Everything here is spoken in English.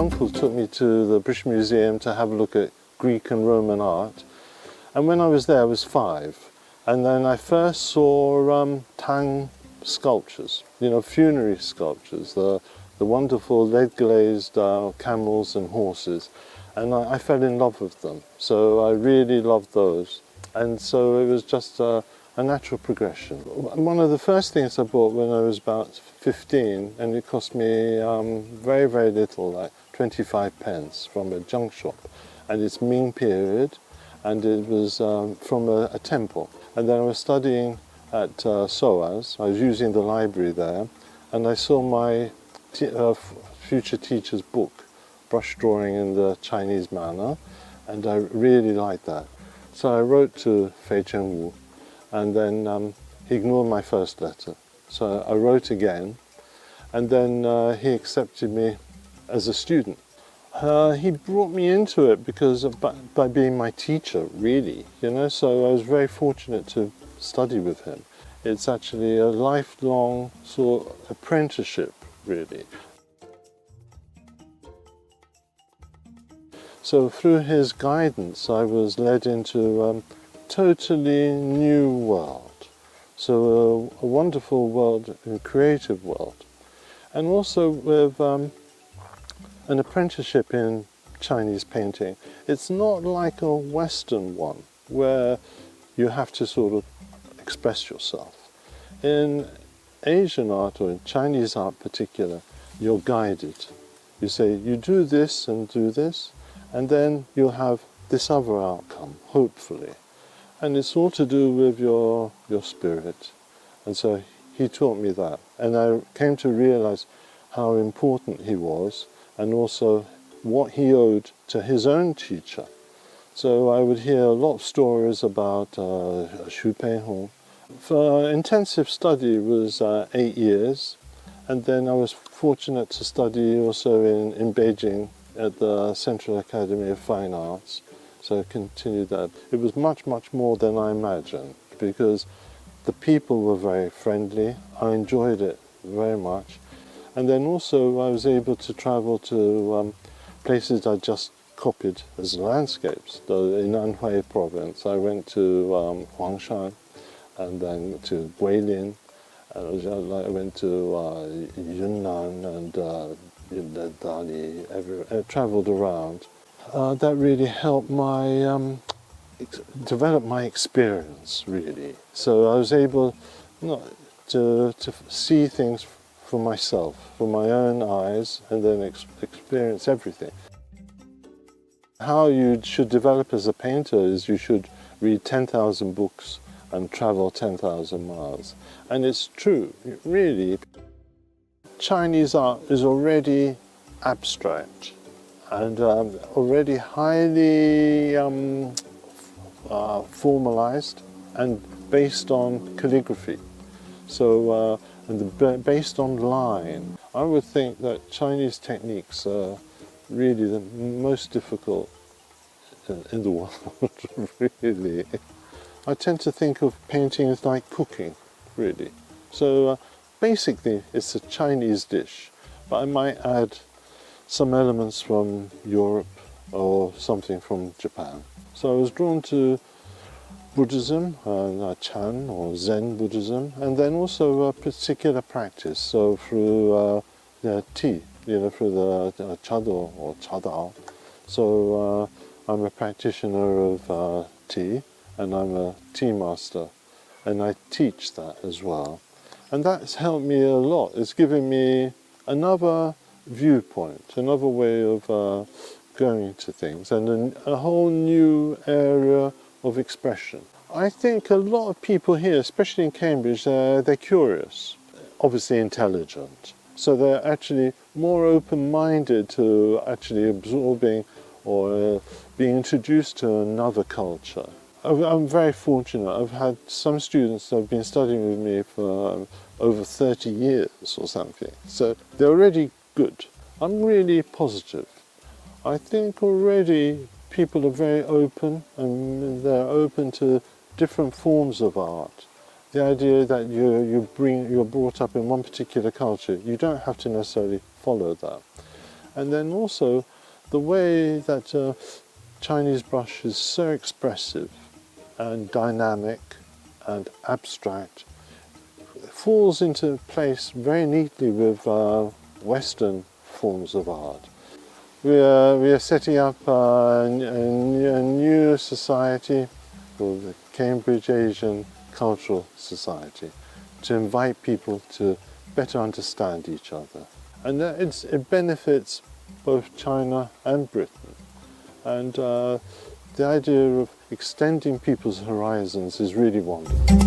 uncle took me to the British Museum to have a look at Greek and Roman art. And when I was there, I was 5. And then I first saw Tang sculptures, funerary sculptures, the wonderful lead-glazed camels and horses. And I fell in love with them. So I really loved those. And so it was just a natural progression. One of the first things I bought when I was about 15, and it cost me very, very little, like 25 pence from a junk shop. And it's Ming period, and it was from a temple. And then I was studying at SOAS. I was using the library there, and I saw my future teacher's book, brush drawing in the Chinese manner, and I really liked that. So I wrote to Fei Chengwu, and then he ignored my first letter. So I wrote again, and then he accepted me as a student. He brought me into it because by being my teacher, really, so I was very fortunate to study with him. It's actually a lifelong sort of apprenticeship, really. So through his guidance, I was led into a totally new world. So a wonderful world, a creative world. And also with an apprenticeship in Chinese painting. It's not like a Western one, where you have to sort of express yourself. In Asian art, or in Chinese art in particular, you're guided. You say, you do this, and then you'll have this other outcome, hopefully. And it's all to do with your spirit. And so he taught me that. And I came to realize how important he was, and also what he owed to his own teacher. So I would hear a lot of stories about Xu Peihong. For intensive study was 8 years, and then I was fortunate to study also in Beijing at the Central Academy of Fine Arts. So I continued that. It was much, much more than I imagined, because the people were very friendly. I enjoyed it very much. And then also I was able to travel to places I just copied as landscapes. So in Anhui province, I went to Huangshan, and then to Guilin. I went to Yunnan and Dali. I traveled around. That really helped my develop my experience, really. So I was able to see things for myself, for my own eyes, and then experience everything. How you should develop as a painter is you should read 10,000 books and travel 10,000 miles. And it's true, really. Chinese art is already abstract and already highly formalized and based on calligraphy. So, based on line. I would think that Chinese techniques are really the most difficult in the world, really. I tend to think of painting as like cooking, really. So basically it's a Chinese dish, but I might add some elements from Europe or something from Japan. So I was drawn to Buddhism, Chan or Zen Buddhism, and then also a particular practice. So through the tea, through the chado or chadao. So I'm a practitioner of tea, and I'm a tea master, and I teach that as well. And that's helped me a lot. It's given me another viewpoint, another way of going to things, and a whole new area of expression. I think a lot of people here, especially in Cambridge, they're curious, obviously intelligent. So they're actually more open-minded to actually absorbing or being introduced to another culture. I'm very fortunate. I've had some students that have been studying with me for over 30 years or something. So they're already good. I'm really positive. I think already people are very open, and they're open to different forms of art. The idea that you're brought up in one particular culture, you don't have to necessarily follow that. And then also the way that Chinese brush is so expressive and dynamic and abstract, it falls into place very neatly with Western forms of art. We are setting up a new society called the Cambridge Asian Cultural Society to invite people to better understand each other. And it benefits both China and Britain. And the idea of extending people's horizons is really wonderful.